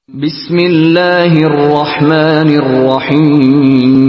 بسم اللہ الرحمن الرحیم۔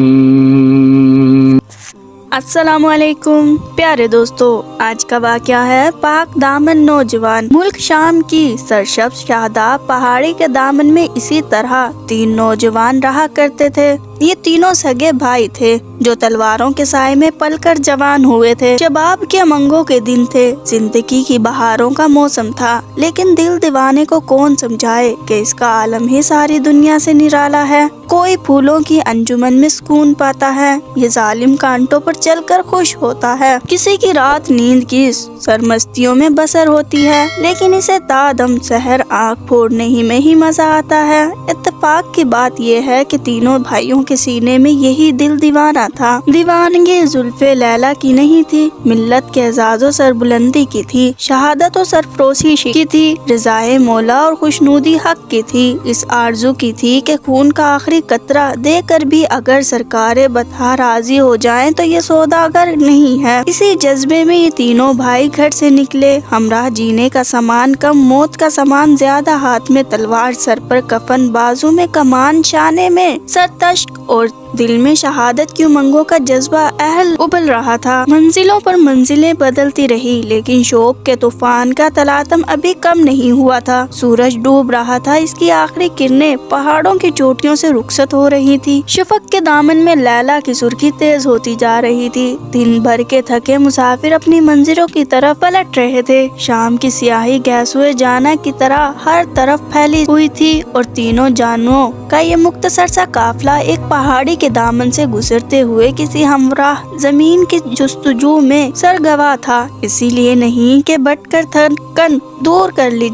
السلام علیکم پیارے دوستو، آج کا واقعہ ہے پاک دامن نوجوان۔ ملک شام کی سرسبز شاداب پہاڑی کے دامن میں اسی طرح 3 نوجوان رہا کرتے تھے۔ یہ تینوں سگے بھائی تھے جو تلواروں کے سائے میں پل کر جوان ہوئے تھے۔ شباب کے امنگوں کے دن تھے، زندگی کی بہاروں کا موسم تھا، لیکن دل دیوانے کو کون سمجھائے کہ اس کا عالم ہی ساری دنیا سے نرالا ہے۔ کوئی پھولوں کی انجمن میں سکون پاتا ہے، یہ ظالم کانٹوں پر چل کر خوش ہوتا ہے۔ کسی کی رات نیند کی سرمستیوں میں بسر ہوتی ہے، لیکن اسے تا دم سحر آنکھ پھوڑنے ہی میں ہی مزہ آتا ہے۔ اتفاق کی بات یہ ہے کہ تینوں بھائیوں کے سینے میں یہی دل دیوانہ تھا۔ دیوانگی زلف لیلا کی نہیں تھی، ملت کے اعزاز و سربلندی کی تھی، شہادت و سرفروشی کی تھی، رضائے مولا اور خوشنودی حق کی تھی۔ اس آرزو کی تھی کہ خون کا آخری قطرہ دے کر بھی اگر سرکار بطحا راضی ہو جائیں تو یہ سوداگر نہیں ہے۔ اسی جذبے میں یہ تینوں بھائی گھر سے نکلے، ہمراہ جینے کا سامان کم موت کا سامان زیادہ، ہاتھ میں تلوار، سر پر کفن، بازو میں کمان، شانے میں سرتشک اور دل میں شہادت کی امنگوں کا جذبہ اہل ابل رہا تھا۔ منزلوں پر منزلیں بدلتی رہی، لیکن شوق کے طوفان کا تلاطم ابھی کم نہیں ہوا تھا۔ سورج ڈوب رہا تھا، اس کی آخری کرنیں پہاڑوں کی چوٹیوں سے رخصت ہو رہی تھی۔ شفق کے دامن میں لیلا کی سرخی تیز ہوتی جا رہی تھی۔ دن بھر کے تھکے مسافر اپنی منزلوں کی طرف پلٹ رہے تھے۔ شام کی سیاہی گیسوئے جانا کی طرح ہر طرف پھیلی ہوئی تھی اور تینوں جانوں کا یہ مختصر سا قافلہ ایک پہاڑی کے دامن سے گزرتے ہوئے کسی ہمراہ زمین کی جستجو میں سرگواہ تھا۔ اسی لیے نہیں کہ بیٹھ کر تھکن دور کر لی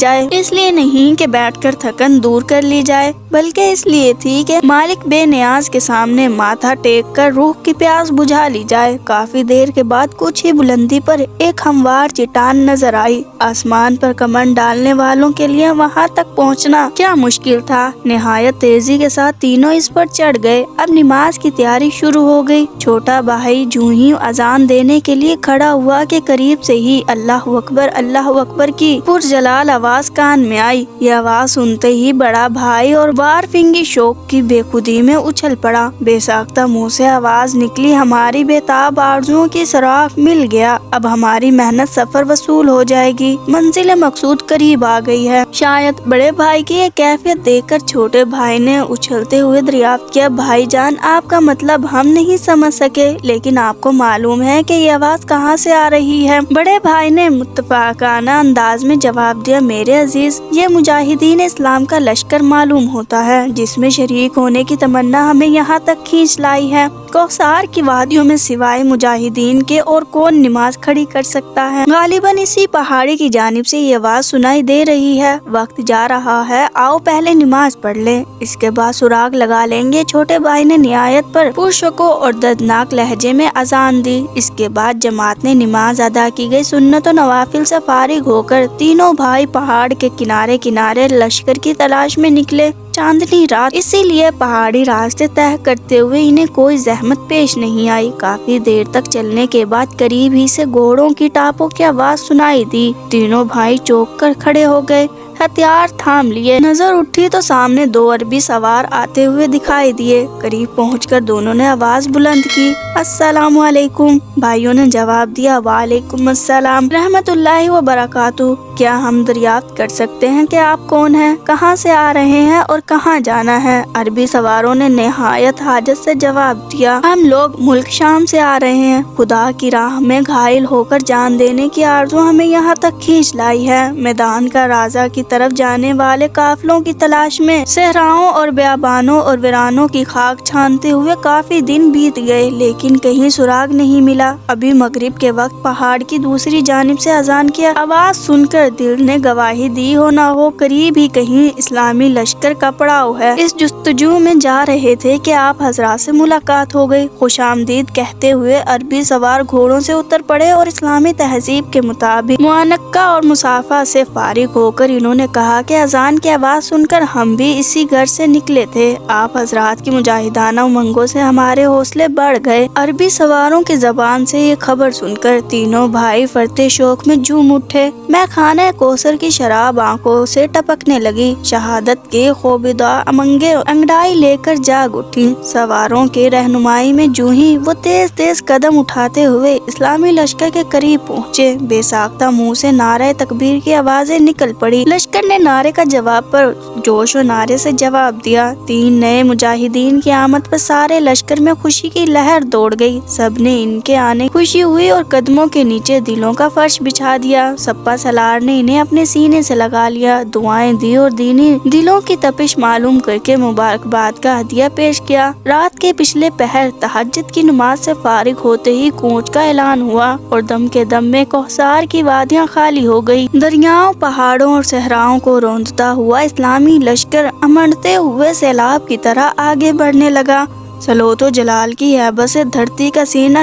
جائے، بلکہ اس لیے تھی کہ مالک بے نیاز کے سامنے ماتھا ٹیک کر روح کی پیاس بجھا لی جائے۔ کافی دیر کے بعد کچھ ہی بلندی پر ایک ہموار چٹان نظر آئی۔ آسمان پر کمر ڈالنے والوں کے لیے وہاں تک پہنچنا کیا مشکل تھا۔ نہایت تیزی کے ساتھ تینوں اس پر چڑھ گئے۔ اب نماز کی تیاری شروع ہو گئی۔ چھوٹا بھائی جوں ہی اذان دینے کے لیے کھڑا ہوا کہ قریب سے ہی اللہ اکبر کی پرجلال آواز کان میں آئی۔ یہ آواز سنتے ہی بڑا بھائی اور وار فنگی شوق کی بے خودی میں اچھل پڑا۔ بے ساختہ منہ سے آواز نکلی، ہماری بے تاب آرزوؤں کی سراغ مل گیا، اب ہماری محنت سفر وصول ہو جائے گی، منزل مقصود قریب آ گئی ہے۔ شاید بڑے بھائی کی یہ کیفیت دیکھ کر چھوٹے بھائی نے اچھلتے ہوئے دریافت کیا، بھائی جان آپ کا مطلب ہم نہیں سمجھ سکے، لیکن آپ کو معلوم ہے کہ یہ آواز کہاں سے آ رہی ہے؟ بڑے بھائی نے متفقانہ انداز میں جواب دیا، میرے عزیز، یہ مجاہدین اسلام کا لشکر معلوم ہوتا ہے، جس میں شریک ہونے کی تمنا ہمیں یہاں تک کھینچ لائی ہے۔ کوثر کی وادیوں میں سوائے مجاہدین کے اور کون نماز کھڑی کر سکتا ہے؟ غالباً اسی پہاڑی کی جانب سے یہ آواز سنائی دے رہی ہے۔ وقت جا رہا ہے، آؤ پہلے نماز پڑھ لیں، اس کے بعد سراغ لگا لیں گے۔ چھوٹے بھائی نے نہایت پر پرشکو اور دردناک لہجے میں اذان دی۔ اس کے بعد جماعت نے نماز ادا کی گئی۔ سنت و نوافل سے فارغ ہو کر تینوں بھائی پہاڑ کے کنارے لشکر کی تلاش میں نکلے۔ چاندنی رات، اسی لیے پہاڑی راستے طے کرتے ہوئے انہیں کوئی زحمت پیش نہیں آئی۔ کافی دیر تک چلنے کے بعد قریب ہی سے گھوڑوں کی ٹاپوں کی آواز سنائی دی۔ تینوں بھائی چونک کر کھڑے ہو گئے، ہتھیار تھام لیے۔ نظر اٹھی تو سامنے 2 عربی سوار آتے ہوئے دکھائی دیے۔ قریب پہنچ کر دونوں نے آواز بلند کی، السلام علیکم۔ بھائیوں نے جواب دیا، وعلیکم السلام رحمت اللہ وبرکاتہ۔ کیا ہم دریافت کر سکتے ہیں کہ آپ کون ہیں، کہاں سے آ رہے ہیں اور کہاں جانا ہے؟ عربی سواروں نے نہایت حاجت سے جواب دیا، ہم لوگ ملک شام سے آ رہے ہیں، خدا کی راہ میں گھائل ہو کر جان دینے کی آرزو ہمیں یہاں تک کھینچ لائی ہے۔ میدان کا رازہ کی طرف جانے والے قافلوں کی تلاش میں صحراؤں اور بیابانوں اور ویرانوں کی خاک چھانتے ہوئے کافی دن بیت گئے، لیکن کہیں سراغ نہیں ملا۔ ابھی مغرب کے وقت پہاڑ کی دوسری جانب سے اذان کی آواز سن کر دل نے گواہی دی ہو نہ ہو قریب ہی کہیں اسلامی لشکر کا پڑاؤ ہے۔ اس جستجو میں جا رہے تھے کہ آپ حضرات سے ملاقات ہو گئی۔ خوش آمدید کہتے ہوئے عربی سوار گھوڑوں سے اتر پڑے اور اسلامی تہذیب کے مطابق معانقہ اور مصافحہ سے فارغ ہو کر انہوں نے کہا کہ اذان کی آواز سن کر ہم بھی اسی گھر سے نکلے تھے۔ آپ حضرات کی مجاہدانہ امنگوں سے ہمارے حوصلے بڑھ گئے۔ عربی سواروں کی زبان سے یہ خبر سن کر تینوں بھائی فرتے شوق میں جھوم اٹھے۔ میں خانہ کوثر کی شراب آنکھوں سے ٹپکنے لگی۔ شہادت کے خوابیدہ امنگیں انگڑائی لے کر جاگ اٹھی۔ سواروں کے رہنمائی میں جو ہی وہ تیز تیز قدم اٹھاتے ہوئے اسلامی لشکر کے قریب پہنچے، بے ساختہ منہ سے نعرہ تکبیر کی آوازیں نکل پڑی۔ لشکر نے نعرے کا جواب پر جوش و نعرے سے جواب دیا۔ 3 نئے مجاہدین کی آمد پر سارے لشکر میں خوشی کی لہر دوڑ گئی۔ سب نے ان کے آنے خوشی ہوئی اور قدموں کے نیچے دلوں کا فرش بچھا دیا۔ سپہ سالار نے انہیں اپنے سینے سے لگا لیا، دعائیں دی اور دینی دلوں کی تپش معلوم کر کے مبارکباد کا ہدیہ پیش کیا۔ رات کے پچھلے پہر تہجد کی نماز سے فارغ ہوتے ہی کوچ کا اعلان ہوا اور دم کے دم میں کوثر کی وادیاں خالی ہو گئی۔ دریاؤں، پہاڑوں اور صحراؤں کو روندتا ہوا اسلامی لشکر امڑتے ہوئے سیلاب کی طرح آگے بڑھنے لگا۔ صلوت و جلال کی ہیبت سے دھرتی کا سینہ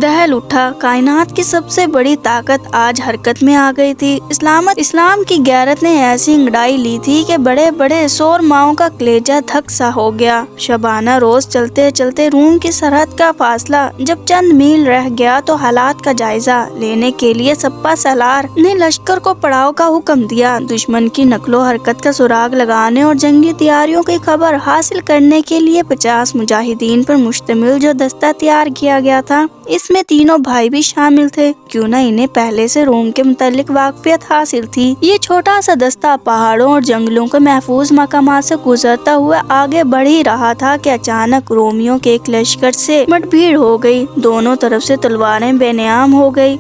دہل اٹھا۔ کائنات کی سب سے بڑی طاقت آج حرکت میں آ گئی تھی۔ اسلام کی غیرت نے ایسی انگڑائی لی تھی کہ بڑے بڑے سورماؤں کا کلیجہ دھک سا ہو گیا۔ شبانہ روز چلتے چلتے روم کی سرحد کا فاصلہ جب چند میل رہ گیا تو حالات کا جائزہ لینے کے لیے سپہ سالار نے لشکر کو پڑاؤ کا حکم دیا۔ دشمن کی نقل و حرکت کا سراغ لگانے اور جنگی تیاریوں کی خبر حاصل کرنے کے لیے 50 مجاہدین پر مشتمل جو دستہ تیار کیا گیا تھا، اس میں تینوں بھائی بھی شامل تھے، کیوں نہ انہیں پہلے سے روم کے متعلق واقفیت حاصل تھی۔ یہ چھوٹا سا دستہ پہاڑوں اور جنگلوں کے محفوظ مقامات سے گزرتا ہوا آگے بڑھ ہی رہا تھا کہ اچانک رومیوں کے ایک لشکر سے مٹ بھیڑ ہو گئی۔ دونوں طرف سے تلواریں بے نیام ہو گئی،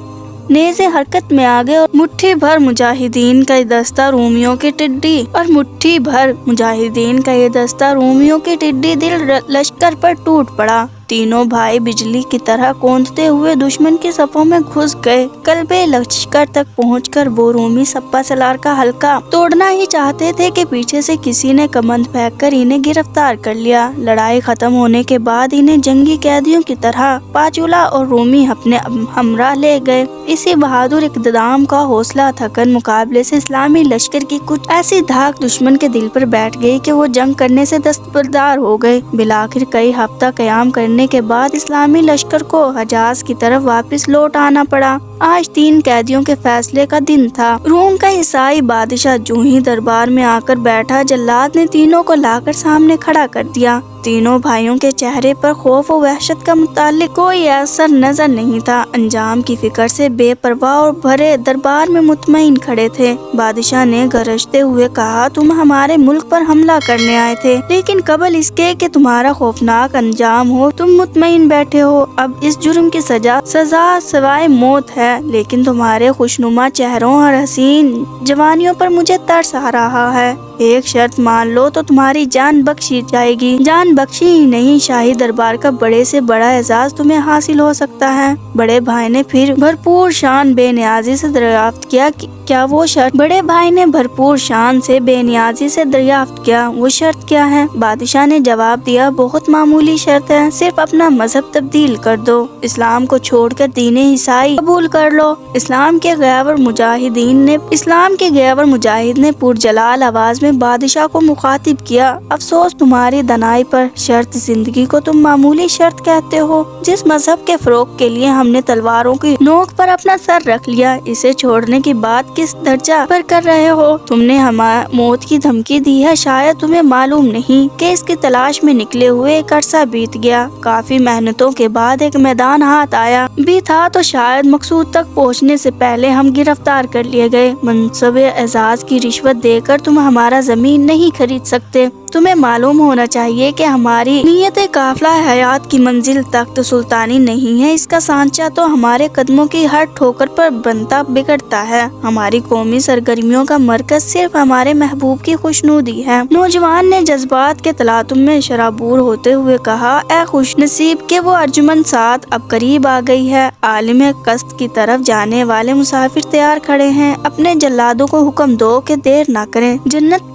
نیزے حرکت میں آ گئے اور مٹھی بھر مجاہدین کا یہ دستہ رومیوں کے ٹڈی دل لشکر پر ٹوٹ پڑا۔ تینوں بھائی بجلی کی طرح کوندتے ہوئے دشمن کی صفوں میں گھس گئے۔ قلبے لشکر تک پہنچ کر وہ رومی سپہ سالار کا حلقہ توڑنا ہی چاہتے تھے کہ پیچھے سے کسی نے کمند پھینک کر انہیں گرفتار کر لیا۔ لڑائی ختم ہونے کے بعد انہیں جنگی قیدیوں کی طرح پاچولا اور رومی اپنے ہمراہ لے گئے۔ اسی بہادر اقدام کا حوصلہ تھکن مقابلے سے اسلامی لشکر کی کچھ ایسی دھاک دشمن کے دل پر بیٹھ گئی کہ وہ جنگ کرنے سے دستبردار ہو گئے۔ بالآخر کئی ہفتہ قیام کرنے کے بعد اسلامی لشکر کو حجاز کی طرف واپس لوٹ آنا پڑا۔ آج 3 قیدیوں کے فیصلے کا دن تھا۔ روم کا عیسائی بادشاہ جو ہی دربار میں آ کر بیٹھا، جلاد نے تینوں کو لا کر سامنے کھڑا کر دیا۔ تینوں بھائیوں کے چہرے پر خوف و وحشت کا متعلق کوئی اثر نظر نہیں تھا۔ انجام کی فکر سے بے پرواہ اور بھرے دربار میں مطمئن کھڑے تھے۔ بادشاہ نے گرجتے ہوئے کہا، تم ہمارے ملک پر حملہ کرنے آئے تھے، لیکن قبل اس کے کہ تمہارا خوفناک انجام ہو تم مطمئن بیٹھے ہو۔ اب اس جرم کی سزا سوائے موت ہے، لیکن تمہارے خوشنما چہروں اور حسین جوانیوں پر مجھے ترس آ رہا ہے۔ ایک شرط مان لو تو تمہاری جان بخشی جائے گی۔ جان بخشی ہی نہیں، شاہی دربار کا بڑے سے بڑا اعزاز تمہیں حاصل ہو سکتا ہے۔ بڑے بھائی نے پھر بھرپور شان بے نیازی سے دریافت کیا، کیا وہ شرط؟ بڑے بھائی نے بھرپور شان سے بے نیازی سے دریافت کیا، وہ شرط کیا ہے؟ بادشاہ نے جواب دیا، بہت معمولی شرط ہے، صرف اپنا مذہب تبدیل کر دو، اسلام کو چھوڑ کر دین عیسائی قبول کر لو۔ اسلام کے غیور مجاہد نے پرجلال آواز میں بادشاہ کو مخاطب کیا، افسوس تمہاری دنائی پر، شرط زندگی کو تم معمولی شرط کہتے ہو؟ جس مذہب کے فروغ کے لیے ہم نے تلواروں کی نوک پر اپنا سر رکھ لیا، اسے چھوڑنے کی بات کس درجہ پر کر رہے ہو؟ تم نے ہمیں موت کی دھمکی دی ہے، شاید تمہیں معلوم نہیں کہ اس کی تلاش میں نکلے ہوئے ایک عرصہ بیت گیا۔ کافی محنتوں کے بعد ایک میدان ہاتھ آیا بھی تھا تو شاید مقصود تک پہنچنے سے پہلے ہم گرفتار کر لیے گئے۔ منصب اعزاز کی رشوت دے کر تم ہمارا زمین نہیں خرید سکتے۔ تمہیں معلوم ہونا چاہیے کہ ہماری نیت قافلہ حیات کی منزل تخت سلطانی نہیں ہے، اس کا سانچہ تو ہمارے قدموں کی ہر ٹھوکر پر بنتا بگڑتا ہے۔ ہماری قومی سرگرمیوں کا مرکز صرف ہمارے محبوب کی خوشنودی ہے۔ نوجوان نے جذبات کے تلاطم میں شرابور ہوتے ہوئے کہا، اے خوش نصیب کہ وہ ارجمند ساتھ اب قریب آ گئی ہے۔ عالم قصد کی طرف جانے والے مسافر تیار کھڑے ہیں، اپنے جلادوں کو حکم دو کہ دیر نہ کریں، جنت